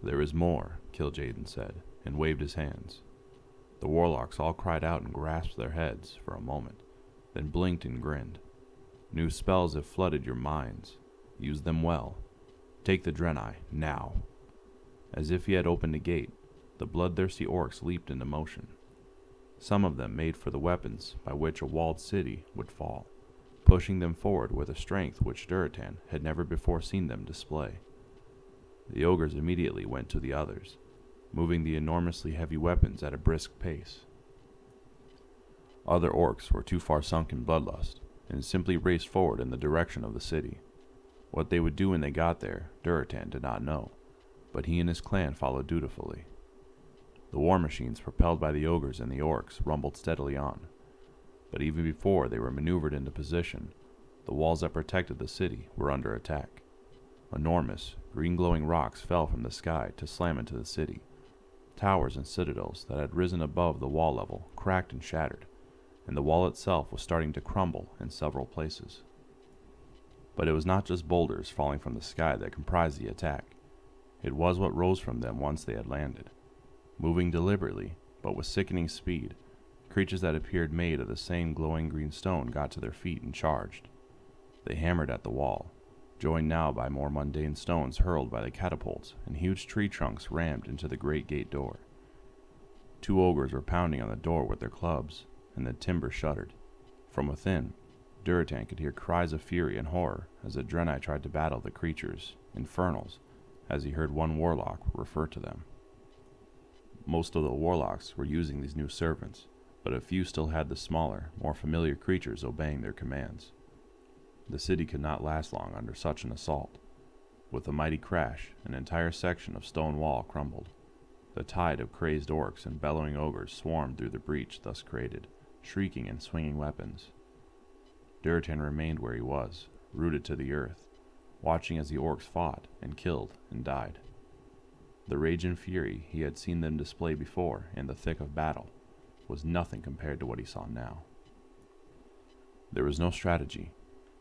"There is more," Kil'jaeden said, and waved his hands. The warlocks all cried out and grasped their heads for a moment, then blinked and grinned. "New spells have flooded your minds. Use them well. Take the Draenei, now." As if he had opened a gate, the bloodthirsty orcs leaped into motion. Some of them made for the weapons by which a walled city would fall, pushing them forward with a strength which Durotan had never before seen them display. The ogres immediately went to the others, moving the enormously heavy weapons at a brisk pace. Other orcs were too far sunk in bloodlust, and simply raced forward in the direction of the city. What they would do when they got there, Durotan did not know, but he and his clan followed dutifully. The war machines propelled by the ogres and the orcs rumbled steadily on, but even before they were maneuvered into position, the walls that protected the city were under attack. Enormous, green-glowing rocks fell from the sky to slam into the city. Towers and citadels that had risen above the wall level cracked and shattered, and the wall itself was starting to crumble in several places. But it was not just boulders falling from the sky that comprised the attack. It was what rose from them once they had landed. Moving deliberately, but with sickening speed, creatures that appeared made of the same glowing green stone got to their feet and charged. They hammered at the wall, joined now by more mundane stones hurled by the catapults and huge tree trunks rammed into the great gate door. 2 ogres were pounding on the door with their clubs, and the timber shuddered. From within, Durotan could hear cries of fury and horror as the Draenei tried to battle the creatures, infernals, as he heard one warlock refer to them. Most of the warlocks were using these new servants, but a few still had the smaller, more familiar creatures obeying their commands. The city could not last long under such an assault. With a mighty crash, an entire section of stone wall crumbled. The tide of crazed orcs and bellowing ogres swarmed through the breach thus created, shrieking and swinging weapons. Durotan remained where he was, rooted to the earth, watching as the orcs fought and killed and died. The rage and fury he had seen them display before in the thick of battle was nothing compared to what he saw now. There was no strategy,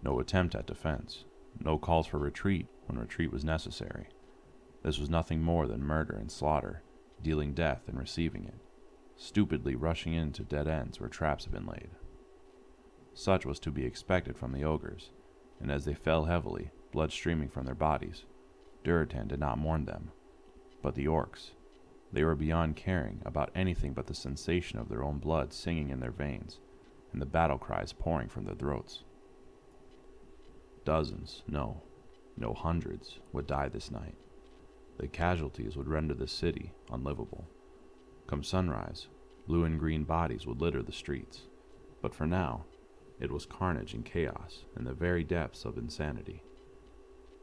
no attempt at defense, no calls for retreat when retreat was necessary. This was nothing more than murder and slaughter, dealing death and receiving it, stupidly rushing into dead ends where traps had been laid. Such was to be expected from the ogres, and as they fell heavily, blood streaming from their bodies, Durotan did not mourn them. But the orcs, they were beyond caring about anything but the sensation of their own blood singing in their veins, and the battle cries pouring from their throats. Dozens, no hundreds, would die this night. The casualties would render the city unlivable. Come sunrise, blue and green bodies would litter the streets, but for now, it was carnage and chaos in the very depths of insanity.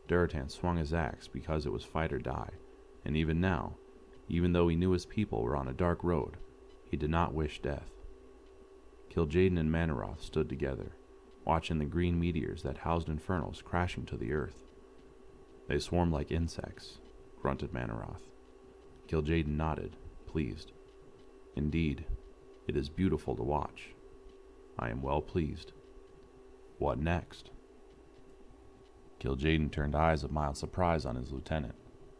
Durotan swung his axe because it was fight or die, and even now, even though he knew his people were on a dark road, he did not wish death. Kil'jaeden and Manaroth stood together, watching the green meteors that housed infernals crashing to the earth. "They swarm like insects," grunted Manaroth. Kil'jaeden nodded, pleased. "Indeed, it is beautiful to watch. I am well pleased. What next?" Kil'jaeden turned eyes of mild surprise on his lieutenant.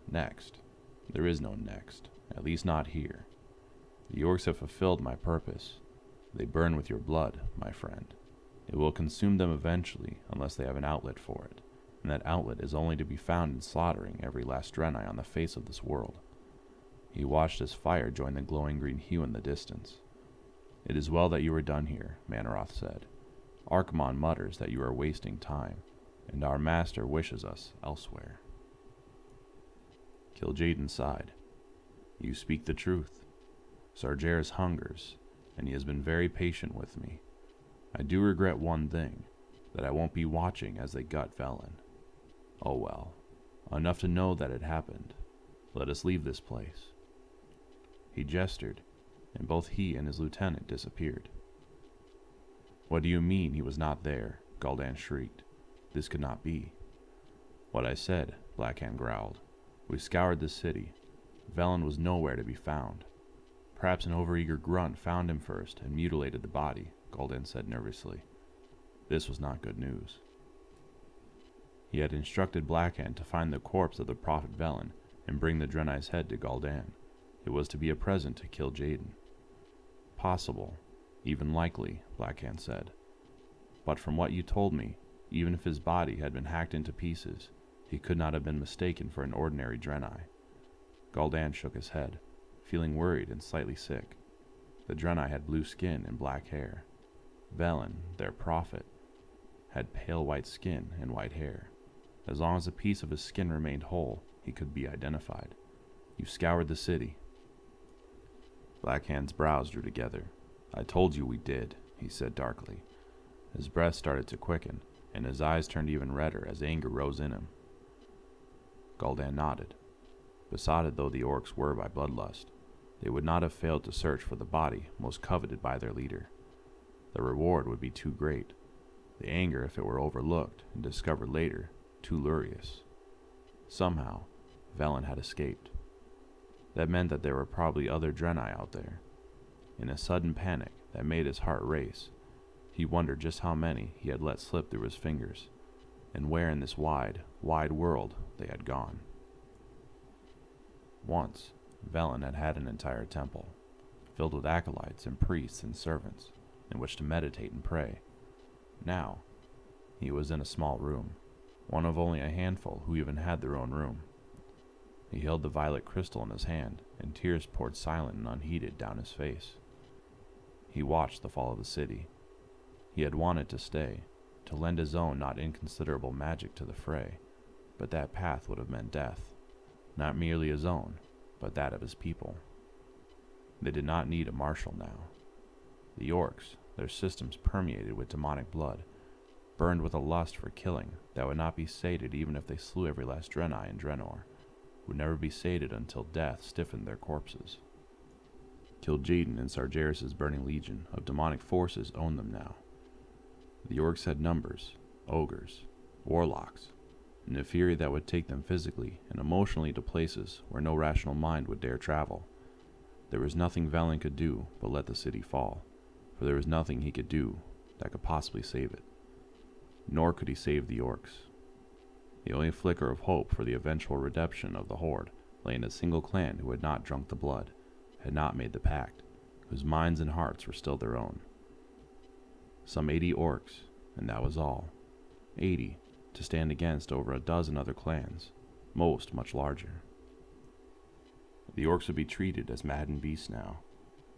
"Next? There is no next, at least not here. The orcs have fulfilled my purpose. They burn with your blood, my friend. It will consume them eventually unless they have an outlet for it, and that outlet is only to be found in slaughtering every last Draenei on the face of this world." He watched as fire joined the glowing green hue in the distance. "It is well that you are done here," Manaroth said. "Archimonde mutters that you are wasting time, and our master wishes us elsewhere." Kil'jaeden sighed. "You speak the truth. Sargeras hungers, and he has been very patient with me. I do regret one thing, that I won't be watching as they gut Velen. Oh well, enough to know that it happened. Let us leave this place." He gestured, and both he and his lieutenant disappeared. "What do you mean he was not there?" Gul'dan shrieked. "This could not be." "What I said," Blackhand growled. "We scoured the city. Velen was nowhere to be found. Perhaps an overeager grunt found him first and mutilated the body," Gul'dan said nervously. This was not good news. He had instructed Blackhand to find the corpse of the prophet Velen and bring the Draenei's head to Gul'dan. It was to be a present to Kil'jaeden. Possible, even likely, Blackhand said. But from what you told me, even if his body had been hacked into pieces, he could not have been mistaken for an ordinary Draenei. Gul'dan shook his head, feeling worried and slightly sick. The Draenei had blue skin and black hair. Velen, their prophet, had pale white skin and white hair. As long as a piece of his skin remained whole, he could be identified. You scoured the city. Blackhand's brows drew together. I told you we did, he said darkly. His breath started to quicken, and his eyes turned even redder as anger rose in him. Gul'dan nodded. Besotted though the orcs were by bloodlust, they would not have failed to search for the body most coveted by their leader. The reward would be too great. The anger, if it were overlooked and discovered later, too lurid. Somehow, Velen had escaped. That meant that there were probably other Draenei out there. In a sudden panic that made his heart race, he wondered just how many he had let slip through his fingers, and where in this wide, wide world they had gone. Once, Velen had had an entire temple, filled with acolytes and priests and servants, in which to meditate and pray. Now, he was in a small room, one of only a handful who even had their own room. He held the violet crystal in his hand, and tears poured silent and unheeded down his face. He watched the fall of the city. He had wanted to stay, to lend his own not inconsiderable magic to the fray, but that path would have meant death, not merely his own, but that of his people. They did not need a marshal now. The orcs, their systems permeated with demonic blood, burned with a lust for killing that would not be sated even if they slew every last Draenei in Draenor, would never be sated until death stiffened their corpses. Kil'jaeden and Sargeras' burning legion of demonic forces owned them now. The orcs had numbers, ogres, warlocks, and a fury that would take them physically and emotionally to places where no rational mind would dare travel. There was nothing Velen could do but let the city fall, for there was nothing he could do that could possibly save it. Nor could he save the orcs. The only flicker of hope for the eventual redemption of the Horde lay in a single clan who had not drunk the blood, had not made the pact, whose minds and hearts were still their own. Some 80 orcs, and that was all. 80 to stand against over a dozen other clans, most much larger. The orcs would be treated as maddened beasts now,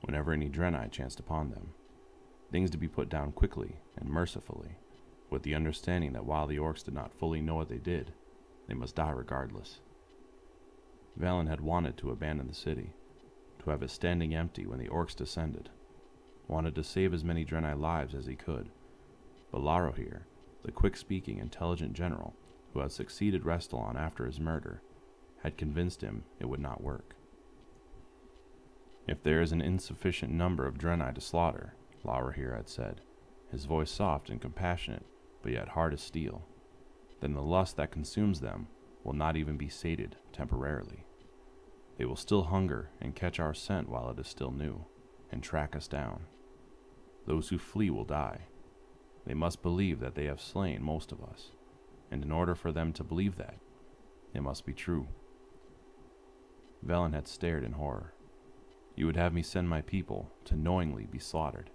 whenever any Draenei chanced upon them. Things to be put down quickly and mercifully, with the understanding that while the orcs did not fully know what they did, they must die regardless. Velen had wanted to abandon the city, to have it standing empty when the orcs descended, wanted to save as many Draenei lives as he could, but Laro here, the quick-speaking, intelligent general who had succeeded Restylon after his murder, had convinced him it would not work. If there is an insufficient number of Draenei to slaughter, Laro here had said, his voice soft and compassionate, but yet hard as steel, then the lust that consumes them will not even be sated temporarily. They will still hunger and catch our scent while it is still new, and track us down. Those who flee will die. They must believe that they have slain most of us, and in order for them to believe that, it must be true. Velen had stared in horror. You would have me send my people to knowingly be slaughtered.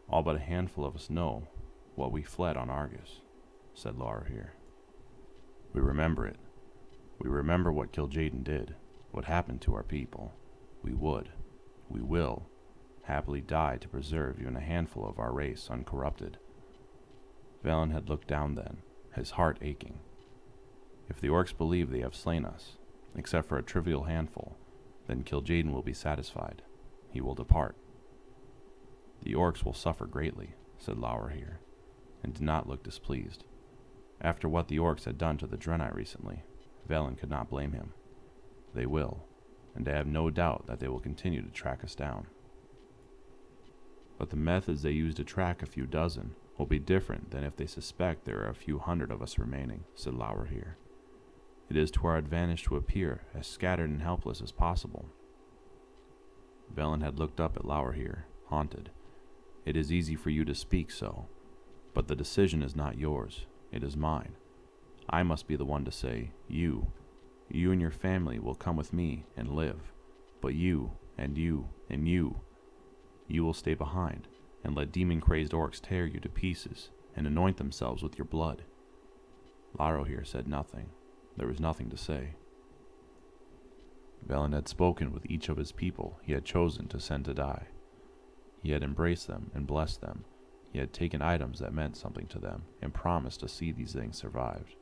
All but a handful of us know what we fled on Argus, said Laro here. We remember it. We remember what Kil'jaeden did, what happened to our people. We will, happily die to preserve even a handful of our race uncorrupted. Velen had looked down then, his heart aching. If the orcs believe they have slain us, except for a trivial handful, then Kil'jaeden will be satisfied. He will depart. The orcs will suffer greatly, said Laro here, and did not look displeased. After what the orcs had done to the Draenei recently, Velen could not blame him. They will, and I have no doubt that they will continue to track us down. But the methods they use to track a few dozen will be different than if they suspect there are a few hundred of us remaining, said Laro here. It is to our advantage to appear as scattered and helpless as possible. Velen had looked up at Laro here, haunted. It is easy for you to speak so, but the decision is not yours, it is mine. I must be the one to say, you, You and your family will come with me and live, but you, and you, and you will stay behind and let demon-crazed orcs tear you to pieces and anoint themselves with your blood." Laro here said nothing. There was nothing to say. Velen had spoken with each of his people he had chosen to send to die. He had embraced them and blessed them. He had taken items that meant something to them and promised to see these things survived.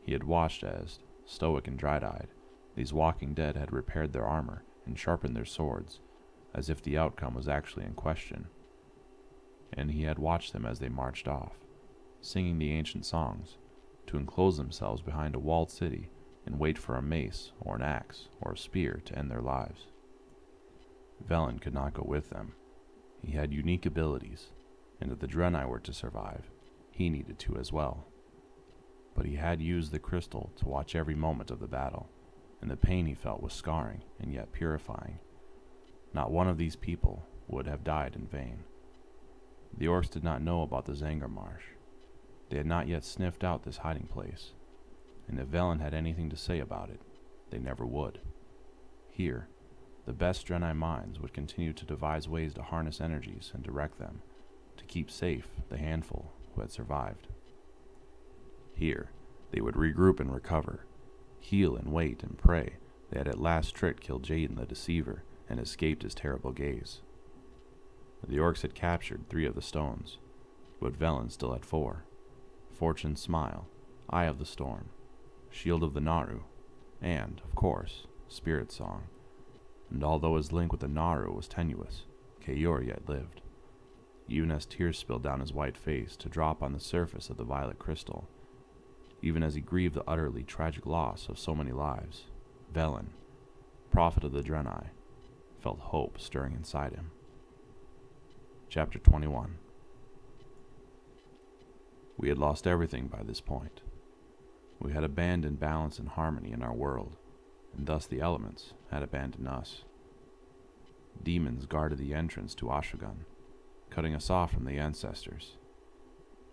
He had watched as, stoic and dried-eyed, these walking dead had repaired their armor and sharpened their swords, as if the outcome was actually in question. And he had watched them as they marched off, singing the ancient songs, to enclose themselves behind a walled city and wait for a mace or an axe or a spear to end their lives. Velen could not go with them. He had unique abilities, and if the Draenei were to survive, he needed to as well. But he had used the crystal to watch every moment of the battle, and the pain he felt was scarring and yet purifying. Not one of these people would have died in vain. The orcs did not know about the Zangar Marsh. They had not yet sniffed out this hiding place, and if Velen had anything to say about it, they never would. Here, the best Draenei minds would continue to devise ways to harness energies and direct them, to keep safe the handful who had survived. Here, they would regroup and recover, heal and wait and pray they had at last tricked Kil'jaeden the Deceiver and escaped his terrible gaze. The orcs had captured 3 of the stones, but Velen still had 4. Fortune's Smile, Eye of the Storm, Shield of the Naru, and, of course, Spirit Song. And although his link with the Naru was tenuous, Kayor yet lived. Even as tears spilled down his white face to drop on the surface of the violet crystal, even as he grieved the utterly tragic loss of so many lives, Velen, prophet of the Draenei, felt hope stirring inside him. Chapter 21. We had lost everything by this point. We had abandoned balance and harmony in our world, and thus the elements had abandoned us. Demons guarded the entrance to Ashugan, cutting us off from the ancestors.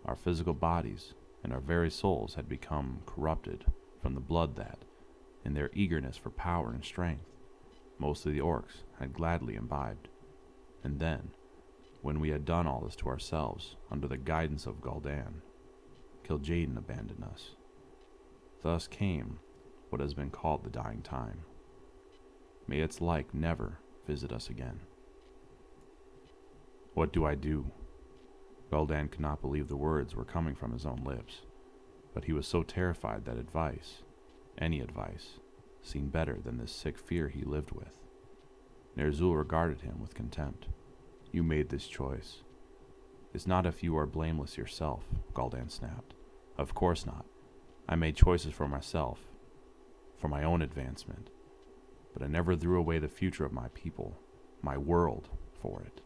Our physical bodies and our very souls had become corrupted from the blood that, in their eagerness for power and strength, most of the orcs had gladly imbibed. And then, when we had done all this to ourselves under the guidance of Gul'dan, Kil'jaeden abandoned us. Thus came what has been called the Dying Time. May its like never visit us again. What do I do? Gul'dan could not believe the words were coming from his own lips, but he was so terrified that advice, any advice, seemed better than this sick fear he lived with. Ner'zhul regarded him with contempt. You made this choice. It's not if you are blameless yourself, Gul'dan snapped. Of course not. I made choices for myself, for my own advancement, but I never threw away the future of my people, my world, for it.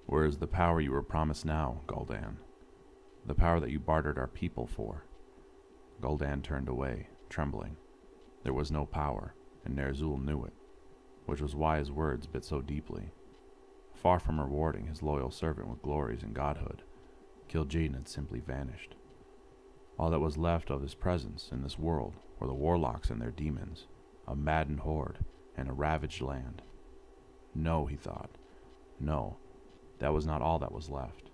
Where is the power you were promised now, Gul'dan? The power that you bartered our people for? Gul'dan turned away, trembling. There was no power, and Ner'zhul knew it, which was why his words bit so deeply. Far from rewarding his loyal servant with glories and godhood, Kil'jaeden had simply vanished. All that was left of his presence in this world were the warlocks and their demons, a maddened horde, and a ravaged land. No, he thought. No, that was not all that was left.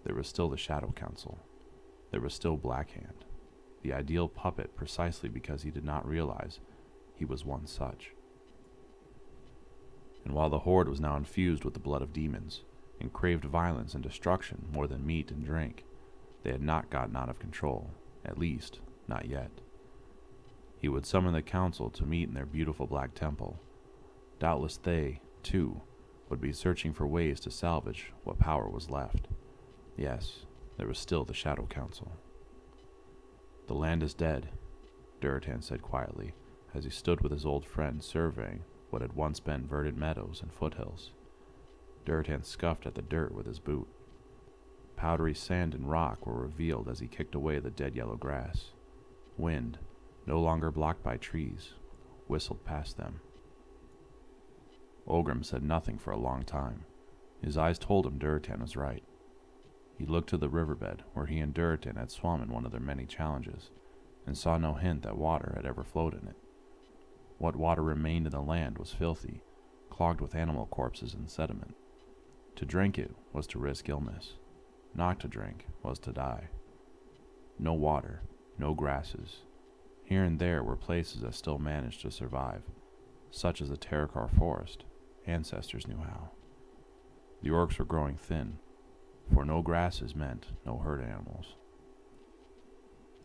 There was still the Shadow Council. There was still Blackhand, the ideal puppet precisely because he did not realize he was one such. And while the horde was now infused with the blood of demons, and craved violence and destruction more than meat and drink, they had not gotten out of control, at least, not yet. He would summon the council to meet in their beautiful black temple. Doubtless they, too, would be searching for ways to salvage what power was left. Yes, there was still the Shadow Council. The land is dead, Durotan said quietly, as he stood with his old friend surveying what had once been verdant meadows and foothills. Durotan scuffed at the dirt with his boot. Powdery sand and rock were revealed as he kicked away the dead yellow grass. Wind, no longer blocked by trees, whistled past them. Olgrim said nothing for a long time. His eyes told him Durotan was right. He looked to the riverbed where he and Durotan had swum in one of their many challenges, and saw no hint that water had ever flowed in it. What water remained in the land was filthy, clogged with animal corpses and sediment. To drink it was to risk illness. Not to drink was to die. No water, no grasses. Here and there were places that still managed to survive, such as the Terrakar forest. Ancestors knew how. The orcs were growing thin, for no grasses meant no herd animals.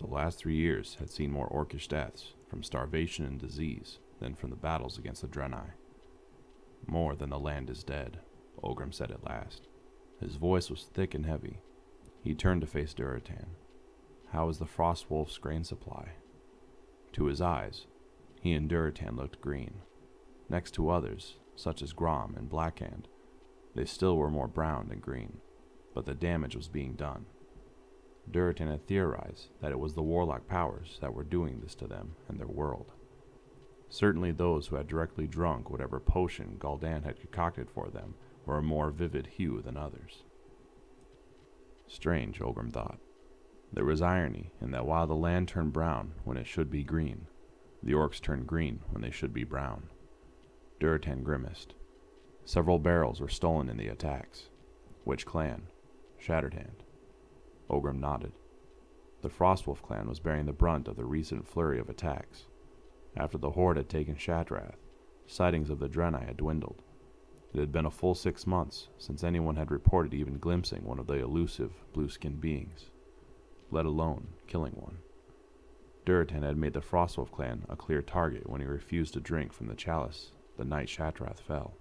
The last 3 years had seen more orcish deaths from starvation and disease than from the battles against the Draenei. More than the land is dead, Ogrim said at last. His voice was thick and heavy. He turned to face Durotan. How is the Frostwolf's grain supply? To his eyes, he and Durotan looked green. Next to others, such as Grom and Blackhand, they still were more brown than green, but the damage was being done. Durotan had theorized that it was the warlock powers that were doing this to them and their world. Certainly those who had directly drunk whatever potion Gul'dan had concocted for them were a more vivid hue than others. Strange, Ogrim thought. There was irony in that while the land turned brown when it should be green, the orcs turned green when they should be brown. Durotan grimaced. Several barrels were stolen in the attacks. Which clan? Shattered-Hand. Ogrim nodded. The Frostwolf clan was bearing the brunt of the recent flurry of attacks. After the Horde had taken Shattrath, sightings of the Draenei had dwindled. It had been a full 6 months since anyone had reported even glimpsing one of the elusive blue-skinned beings, let alone killing one. Durotan had made the Frostwolf clan a clear target when he refused to drink from the chalice the night Shattrath fell.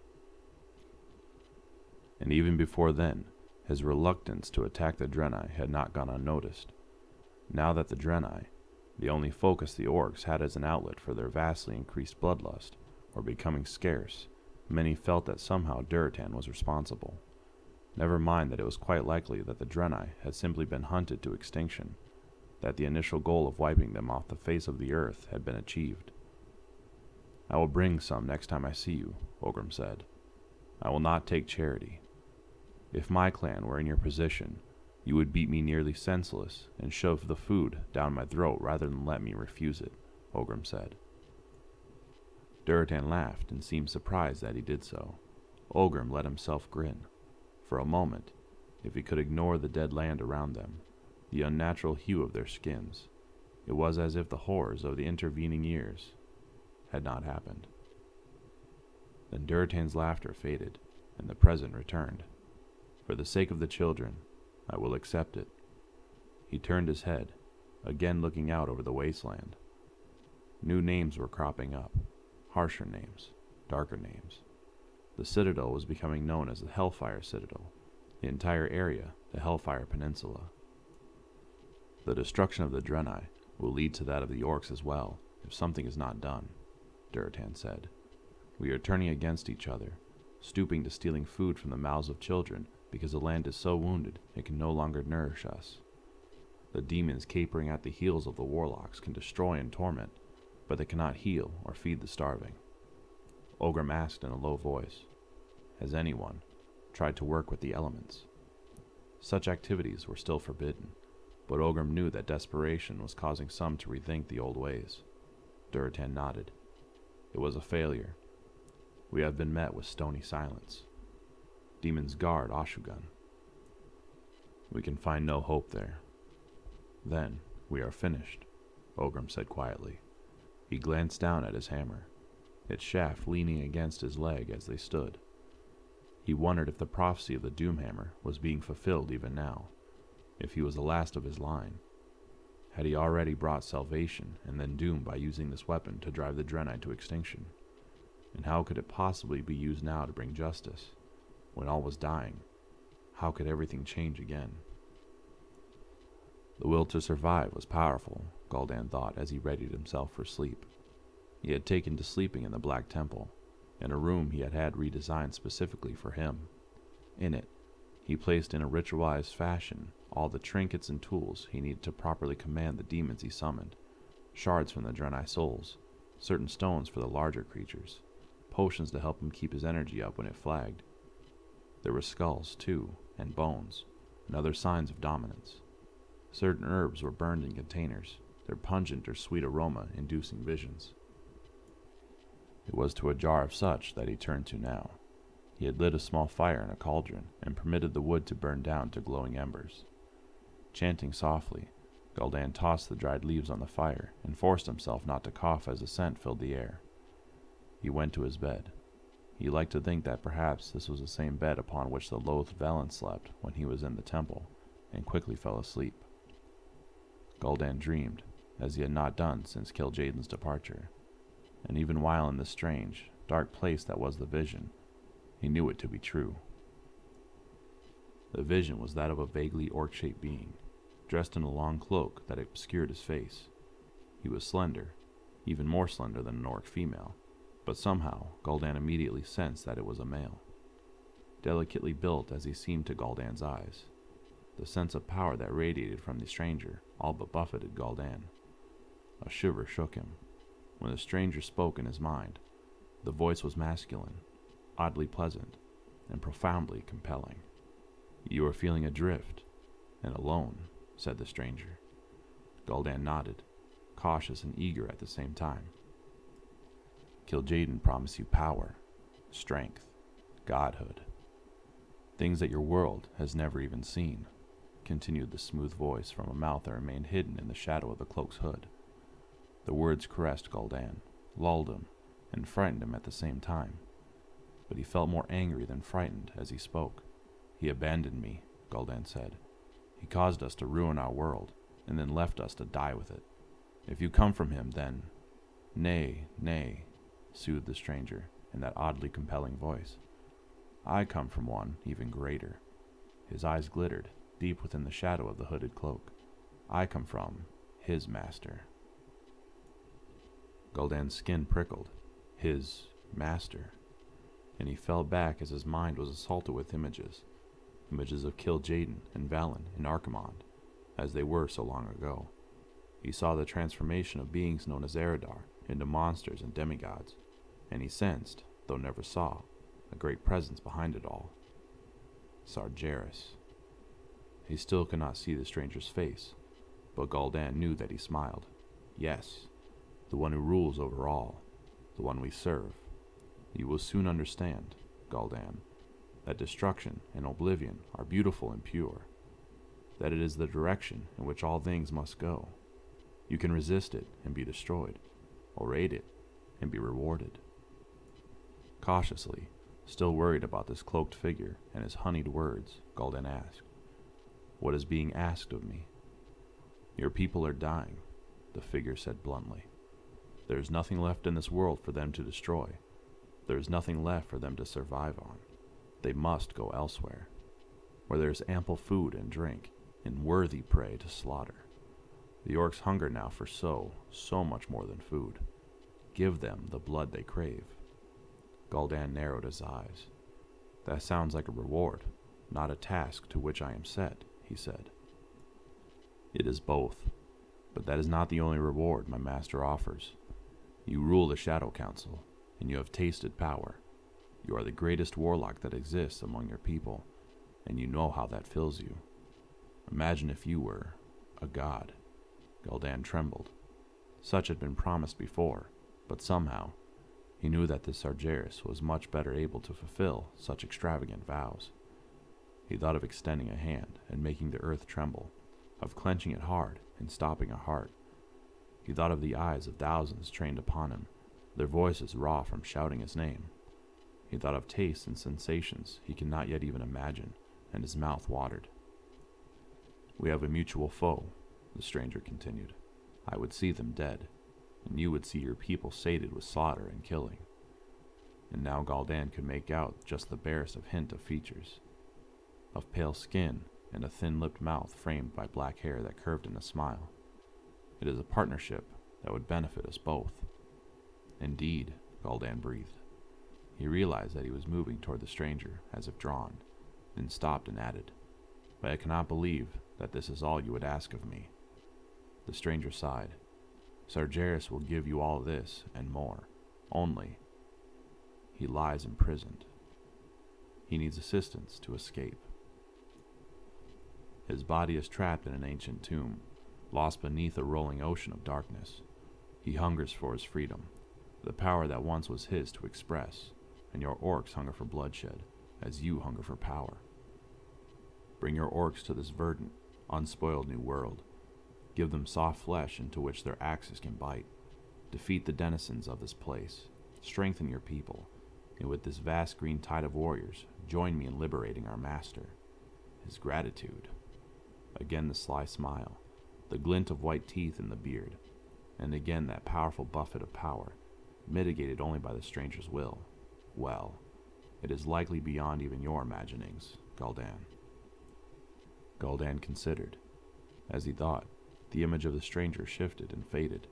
And even before then, his reluctance to attack the Draenei had not gone unnoticed. Now that the Draenei, the only focus the orcs had as an outlet for their vastly increased bloodlust, were becoming scarce, many felt that somehow Durotan was responsible. Never mind that it was quite likely that the Draenei had simply been hunted to extinction, that the initial goal of wiping them off the face of the earth had been achieved. I will bring some next time I see you, Ogrim said. I will not take charity. If my clan were in your position, you would beat me nearly senseless and shove the food down my throat rather than let me refuse it, Ogrim said. Durotan laughed and seemed surprised that he did so. Ogrim let himself grin. For a moment, if he could ignore the dead land around them, the unnatural hue of their skins, it was as if the horrors of the intervening years had not happened. Then Durotan's laughter faded, and the present returned. For the sake of the children, I will accept it. He turned his head, again looking out over the wasteland. New names were cropping up, harsher names, darker names. The Citadel was becoming known as the Hellfire Citadel, the entire area the Hellfire Peninsula. The destruction of the Draenei will lead to that of the orcs as well, if something is not done, Durotan said. We are turning against each other, stooping to stealing food from the mouths of children because the land is so wounded it can no longer nourish us. The demons capering at the heels of the warlocks can destroy and torment, but they cannot heal or feed the starving. Ogrim asked in a low voice, has anyone tried to work with the elements? Such activities were still forbidden, but Ogrim knew that desperation was causing some to rethink the old ways. Durotan nodded. It was a failure. We have been met with stony silence. Demons guard Ashugan. We can find no hope there. Then we are finished, Ogrim said quietly. He glanced down at his hammer, its shaft leaning against his leg as they stood. He wondered if the prophecy of the Doomhammer was being fulfilled even now, if he was the last of his line. Had he already brought salvation and then doom by using this weapon to drive the Draenei to extinction? And how could it possibly be used now to bring justice? When all was dying, how could everything change again? The will to survive was powerful, Gul'dan thought as he readied himself for sleep. He had taken to sleeping in the Black Temple, in a room he had had redesigned specifically for him. In it, he placed in a ritualized fashion all the trinkets and tools he needed to properly command the demons he summoned, shards from the Draenei souls, certain stones for the larger creatures, potions to help him keep his energy up when it flagged. There were skulls, too, and bones, and other signs of dominance. Certain herbs were burned in containers, their pungent or sweet aroma inducing visions. It was to a jar of such that he turned to now. He had lit a small fire in a cauldron and permitted the wood to burn down to glowing embers. Chanting softly, Gul'dan tossed the dried leaves on the fire and forced himself not to cough as the scent filled the air. He went to his bed. He liked to think that perhaps this was the same bed upon which the loathed Velen slept when he was in the temple, and quickly fell asleep. Gul'dan dreamed, as he had not done since Kil'jaeden's departure, and even while in this strange, dark place that was the vision, he knew it to be true. The vision was that of a vaguely orc-shaped being, dressed in a long cloak that obscured his face. He was slender, even more slender than an orc female, but somehow Gul'dan immediately sensed that it was a male. Delicately built as he seemed to Gul'dan's eyes, the sense of power that radiated from the stranger all but buffeted Gul'dan. A shiver shook him. When the stranger spoke in his mind, the voice was masculine, oddly pleasant, and profoundly compelling. "You are feeling adrift and alone," said the stranger. Gul'dan nodded, cautious and eager at the same time. "Kil'jaeden promised you power, strength, godhood. Things that your world has never even seen," continued the smooth voice from a mouth that remained hidden in the shadow of the cloak's hood. The words caressed Gul'dan, lulled him, and frightened him at the same time. But he felt more angry than frightened as he spoke. "He abandoned me," Gul'dan said. "He caused us to ruin our world, and then left us to die with it. If you come from him, then—" "Nay, nay," soothed the stranger in that oddly compelling voice. "I come from one even greater." His eyes glittered, deep within the shadow of the hooded cloak. "I come from his master." Gul'dan's skin prickled. His master. And he fell back as his mind was assaulted with images of Kil'jaeden and Velen in Archimonde, as they were so long ago. He saw the transformation of beings known as Eredar into monsters and demigods, and he sensed, though never saw, a great presence behind it all. Sargeras. He still could not see the stranger's face, but Gul'dan knew that he smiled. Yes, the one who rules over all, the one we serve. You will soon understand, Gul'dan, that destruction and oblivion are beautiful and pure, that it is the direction in which all things must go. You can resist it and be destroyed, or aid it and be rewarded. Cautiously, still worried about this cloaked figure and his honeyed words, Gul'dan asked, "What is being asked of me?" "Your people are dying," the figure said bluntly. "There is nothing left in this world for them to destroy. There is nothing left for them to survive on. They must go elsewhere, where there is ample food and drink, and worthy prey to slaughter. The orcs hunger now for so much more than food. Give them the blood they crave." Gul'dan narrowed his eyes. "That sounds like a reward, not a task to which I am set," he said. "It is both, but that is not the only reward my master offers. You rule the Shadow Council, and you have tasted power. You are the greatest warlock that exists among your people, and you know how that fills you. Imagine if you were a god." Gul'dan trembled. Such had been promised before, but somehow he knew that this Sargeras was much better able to fulfill such extravagant vows. He thought of extending a hand and making the earth tremble, of clenching it hard and stopping a heart. He thought of the eyes of thousands trained upon him, their voices raw from shouting his name. He thought of tastes and sensations he could not yet even imagine, and his mouth watered. "We have a mutual foe," the stranger continued. "I would see them dead, and you would see your people sated with slaughter and killing." And now Gul'dan could make out just the barest of hint of features, of pale skin and a thin-lipped mouth framed by black hair that curved in a smile. "It is a partnership that would benefit us both." "Indeed," Gul'dan breathed. He realized that he was moving toward the stranger, as if drawn, then stopped and added, "But I cannot believe that this is all you would ask of me." The stranger sighed. "Sargeras will give you all this and more, only he lies imprisoned. He needs assistance to escape. His body is trapped in an ancient tomb, lost beneath a rolling ocean of darkness. He hungers for his freedom, the power that once was his to express, and your orcs hunger for bloodshed, as you hunger for power. Bring your orcs to this verdant, unspoiled new world. Give them soft flesh into which their axes can bite. Defeat the denizens of this place. Strengthen your people, and with this vast green tide of warriors, join me in liberating our master. His gratitude. Again the sly smile, the glint of white teeth in the beard, and again that powerful buffet of power, mitigated only by the stranger's will. Well, it is likely beyond even your imaginings, Gul'dan. Gul'dan considered. As he thought, the image of the stranger shifted and faded.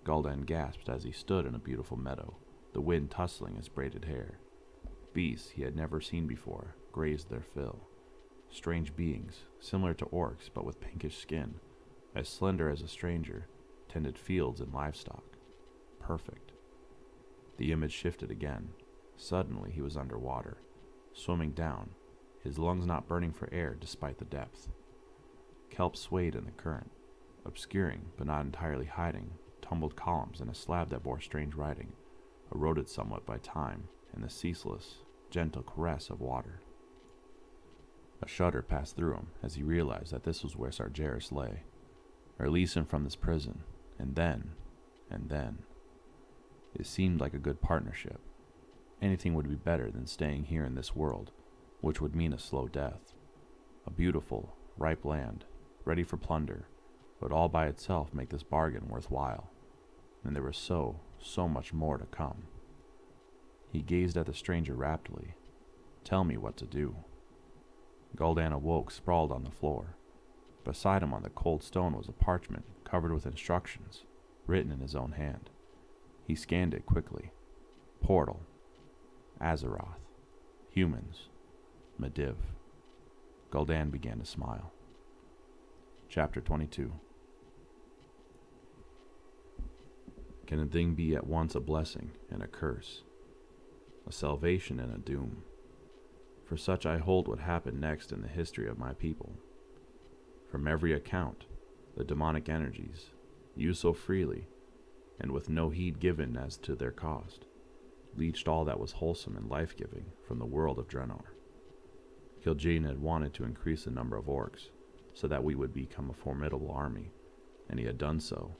Gul'dan gasped as he stood in a beautiful meadow, the wind tussling his braided hair. Beasts he had never seen before grazed their fill. Strange beings, similar to orcs but with pinkish skin, as slender as a stranger, tended fields and livestock. Perfect. The image shifted again. Suddenly he was underwater, swimming down, his lungs not burning for air despite the depth. Kelp swayed in the current, obscuring but not entirely hiding tumbled columns and a slab that bore strange writing, eroded somewhat by time and the ceaseless, gentle caress of water. A shudder passed through him as he realized that this was where Sargeras lay. Release him from this prison, and then. It seemed like a good partnership. Anything would be better than staying here in this world, which would mean a slow death. A beautiful, ripe land, ready for plunder, would all by itself make this bargain worthwhile. And there was so much more to come. He gazed at the stranger raptly. Tell me what to do. Gul'dan awoke, sprawled on the floor. Beside him on the cold stone was a parchment covered with instructions, written in his own hand. He scanned it quickly. Portal. Azeroth. Humans. Medivh. Gul'dan began to smile. Chapter 22. Can a thing be at once a blessing and a curse? A salvation and a doom? For such I hold what happened next in the history of my people. From every account, the demonic energies, used so freely, and with no heed given as to their cost, leached all that was wholesome and life-giving from the world of Draenor. Kil'jaeden had wanted to increase the number of orcs, so that we would become a formidable army, and he had done so,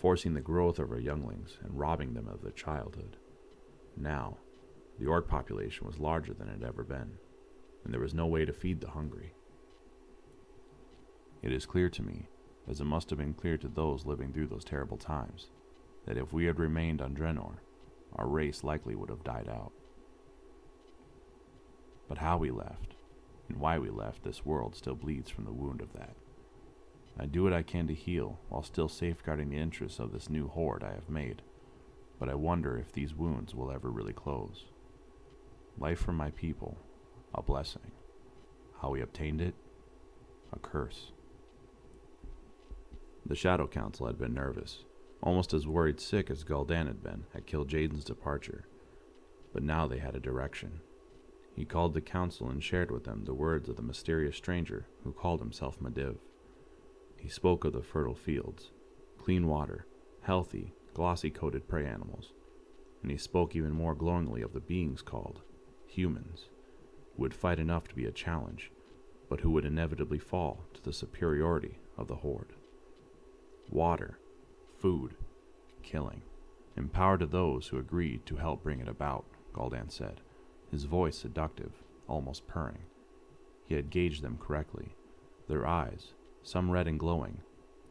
forcing the growth of our younglings and robbing them of their childhood. Now, the orc population was larger than it had ever been, and there was no way to feed the hungry. It is clear to me, as it must have been clear to those living through those terrible times, that if we had remained on Draenor, our race likely would have died out. But how we left, and why we left this world still bleeds from the wound of that. I do what I can to heal, while still safeguarding the interests of this new horde I have made, but I wonder if these wounds will ever really close. Life for my people, a blessing. How we obtained it, a curse. The Shadow Council had been nervous, almost as worried sick as Gul'dan had been at Kil'jaeden's departure, but now they had a direction. He called the council and shared with them the words of the mysterious stranger who called himself Medivh. He spoke of the fertile fields, clean water, healthy, glossy-coated prey animals, and he spoke even more glowingly of the beings called humans, who would fight enough to be a challenge, but who would inevitably fall to the superiority of the horde. Water, food, killing, in power to those who agreed to help bring it about, Gul'dan said, his voice seductive, almost purring. He had gauged them correctly. Their eyes, some red and glowing,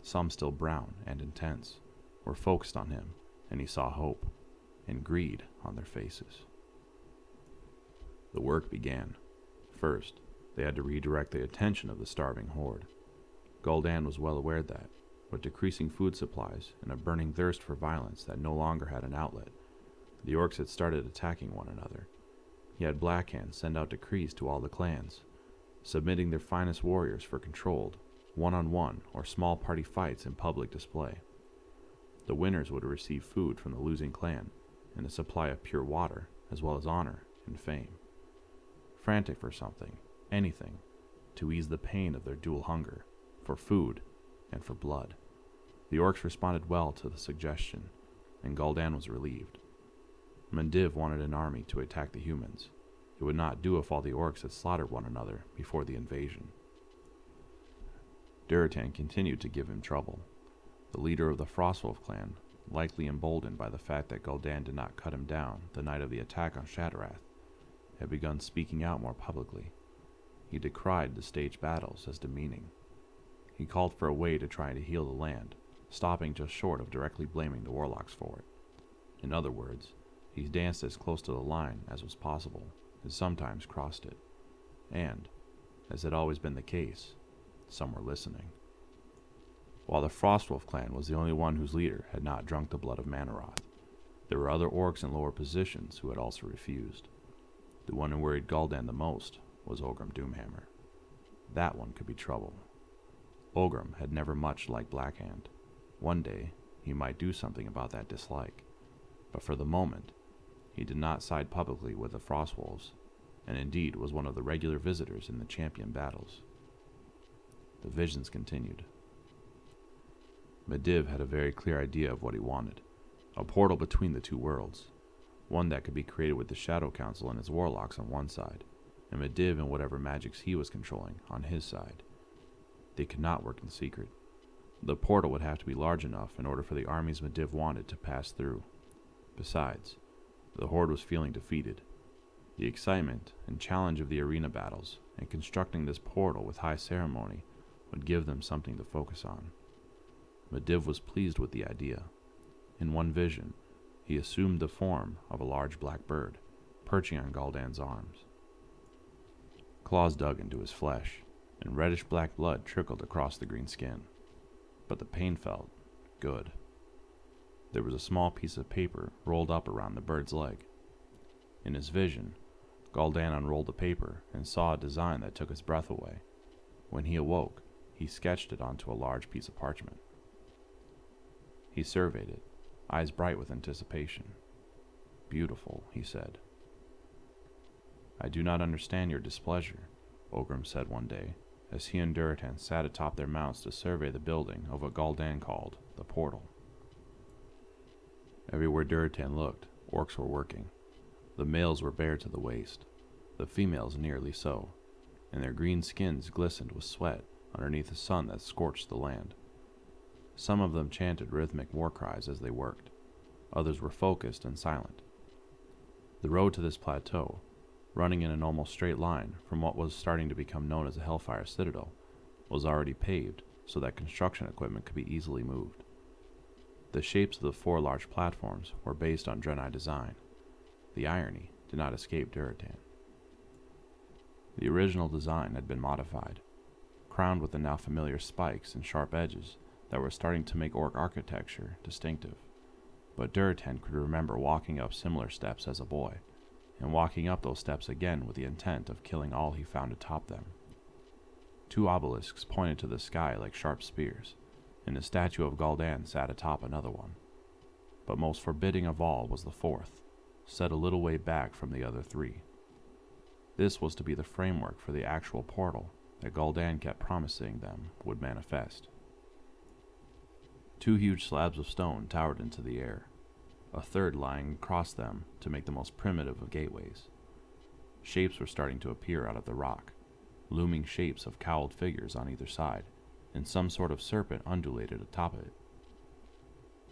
some still brown and intense, were focused on him, and he saw hope and greed on their faces. The work began. First, they had to redirect the attention of the starving horde. Gul'dan was well aware that, with decreasing food supplies and a burning thirst for violence that no longer had an outlet, the orcs had started attacking one another. He had Blackhand send out decrees to all the clans, submitting their finest warriors for controlled, one-on-one or small party fights in public display. The winners would receive food from the losing clan and a supply of pure water, as well as honor and fame. Frantic for something, anything, to ease the pain of their dual hunger, for food and for blood. The orcs responded well to the suggestion, and Gul'dan was relieved. Mendiv wanted an army to attack the humans. It would not do if all the orcs had slaughtered one another before the invasion. Durotan continued to give him trouble. The leader of the Frostwolf clan, likely emboldened by the fact that Gul'dan did not cut him down the night of the attack on Shattrath, had begun speaking out more publicly. He decried the staged battles as demeaning. He called for a way to try to heal the land, stopping just short of directly blaming the warlocks for it. In other words, he danced as close to the line as was possible, and sometimes crossed it. And, as had always been the case, some were listening. While the Frostwolf clan was the only one whose leader had not drunk the blood of Manaroth, there were other orcs in lower positions who had also refused. The one who worried Gul'dan the most was Ogrim Doomhammer. That one could be trouble. Ogrim had never much liked Blackhand. One day, he might do something about that dislike, but for the moment, he did not side publicly with the Frostwolves, and indeed was one of the regular visitors in the champion battles. The visions continued. Mendiv had a very clear idea of what he wanted, a portal between the two worlds, one that could be created with the Shadow Council and its warlocks on one side, and Mendiv and whatever magics he was controlling on his side. They could not work in secret. The portal would have to be large enough in order for the armies Mendiv wanted to pass through. Besides, the Horde was feeling defeated. The excitement and challenge of the arena battles and constructing this portal with high ceremony would give them something to focus on. Mendiv was pleased with the idea. In one vision, he assumed the form of a large black bird, perching on Gul'dan's arms. Claws dug into his flesh, and reddish-black blood trickled across the green skin. But the pain felt good. There was a small piece of paper rolled up around the bird's leg. In his vision, Gul'dan unrolled the paper and saw a design that took his breath away. When he awoke, he sketched it onto a large piece of parchment. He surveyed it, eyes bright with anticipation. "Beautiful," he said. "I do not understand your displeasure," Ogrim said one day, as he and Durotan sat atop their mounts to survey the building of what Gul'dan called the portal. Everywhere Durotan looked, orcs were working. The males were bare to the waist, the females nearly so, and their green skins glistened with sweat underneath the sun that scorched the land. Some of them chanted rhythmic war cries as they worked. Others were focused and silent. The road to this plateau, running in an almost straight line from what was starting to become known as the Hellfire Citadel, was already paved so that construction equipment could be easily moved. The shapes of the 4 large platforms were based on Draenei design. The irony did not escape Durotan. The original design had been modified, crowned with the now familiar spikes and sharp edges that were starting to make orc architecture distinctive. But Durotan could remember walking up similar steps as a boy, and walking up those steps again with the intent of killing all he found atop them. 2 obelisks pointed to the sky like sharp spears, and the statue of Gul'dan sat atop another one. But most forbidding of all was the 4th, set a little way back from the other 3. This was to be the framework for the actual portal that Gul'dan kept promising them would manifest. 2 huge slabs of stone towered into the air, a third lying across them to make the most primitive of gateways. Shapes were starting to appear out of the rock, looming shapes of cowled figures on either side, and some sort of serpent undulated atop it.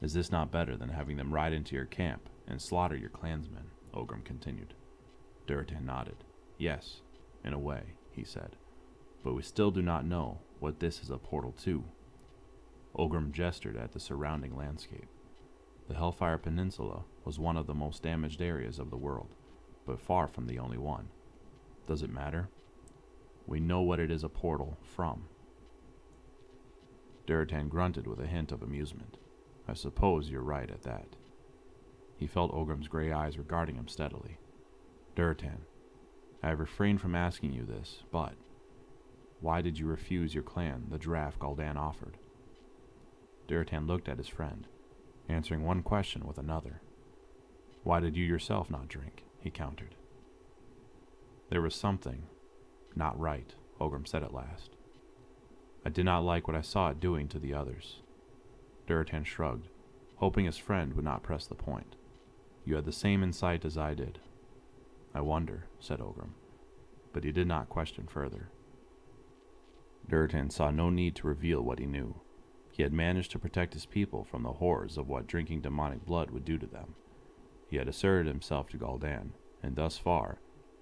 "Is this not better than having them ride into your camp and slaughter your clansmen?" Ogrim continued. Durotan nodded. "Yes, in a way," he said, "but we still do not know what this is a portal to." Ogrim gestured at the surrounding landscape. The Hellfire Peninsula was one of the most damaged areas of the world, but far from the only one. "Does it matter? We know what it is a portal from." Durotan grunted with a hint of amusement. "I suppose you're right at that." He felt Ogrim's gray eyes regarding him steadily. "Durotan, I have refrained from asking you this, but why did you refuse your clan the draft Gul'dan offered?" Durotan looked at his friend, answering one question with another. "Why did you yourself not drink?" he countered. "There was something not right," Ogrim said at last. "I did not like what I saw it doing to the others." Duratan shrugged, hoping his friend would not press the point. You had the same insight as I did. I wonder, said Ogrim, but he did not question further. Duratan saw no need to reveal what he knew. He had managed to protect his people from the horrors of what drinking demonic blood would do to them. He had asserted himself to Gul'dan, and thus far,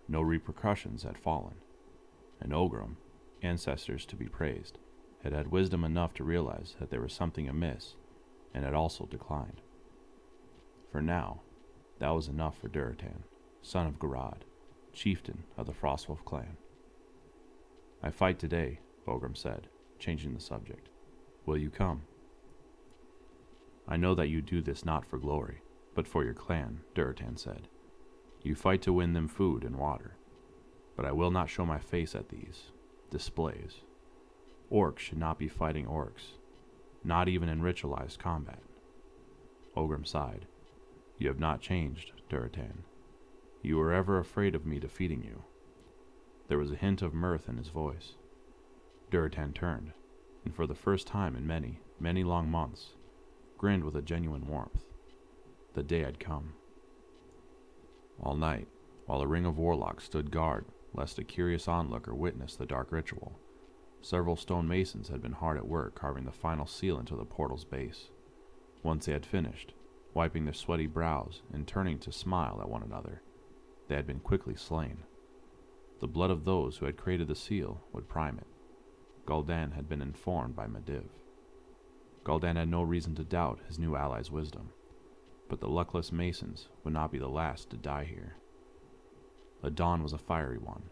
no repercussions had fallen. And Ogrim, ancestors to be praised, had had wisdom enough to realize that there was something amiss, and had also declined. For now, that was enough for Duratan, son of Garad, chieftain of the Frostwolf clan. I fight today, Ogrim said, changing the subject. Will you come? I know that you do this not for glory, but for your clan, Duratan said. You fight to win them food and water, but I will not show my face at these displays. Orcs should not be fighting orcs, not even in ritualized combat. Ogrim sighed. You have not changed, Duratan. You were ever afraid of me defeating you. There was a hint of mirth in his voice. Duratan turned, and for the first time in many, many long months, grinned with a genuine warmth. The day had come. All night, while a ring of warlocks stood guard lest a curious onlooker witness the dark ritual, several stone masons had been hard at work carving the final seal into the portal's base. Once they had finished, wiping their sweaty brows and turning to smile at one another, they had been quickly slain. The blood of those who had created the seal would prime it. Gul'dan had been informed by Medivh. Gul'dan had no reason to doubt his new ally's wisdom, but the luckless masons would not be the last to die here. The dawn was a fiery one,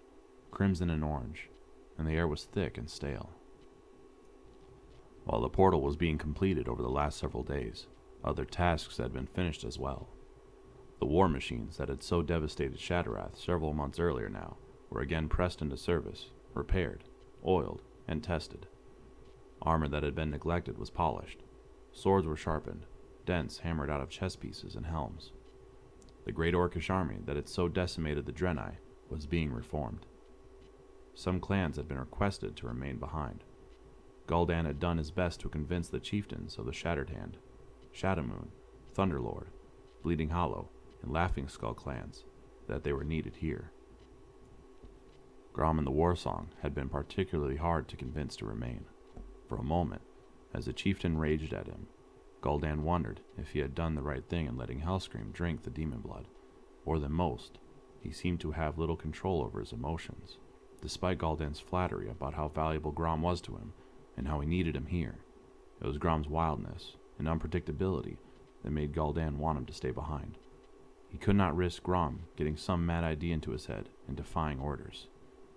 crimson and orange, and the air was thick and stale. While the portal was being completed over the last several days, other tasks had been finished as well. The war machines that had so devastated Shattrath several months earlier now were again pressed into service, repaired, oiled, and tested. Armor that had been neglected was polished. Swords were sharpened, dents hammered out of chess pieces and helms. The great Orcish army that had so decimated the Draenei was being reformed. Some clans had been requested to remain behind. Gul'dan had done his best to convince the chieftains of the Shattered Hand, Shadowmoon, Thunderlord, Bleeding Hollow, and Laughing Skull clans that they were needed here. Grom and the Warsong had been particularly hard to convince to remain. For a moment, as the chieftain raged at him, Gul'dan wondered if he had done the right thing in letting Hellscream drink the demon blood. More than most, he seemed to have little control over his emotions, despite Gul'dan's flattery about how valuable Grom was to him and how he needed him here. It was Grom's wildness and unpredictability that made Gul'dan want him to stay behind. He could not risk Grom getting some mad idea into his head and defying orders.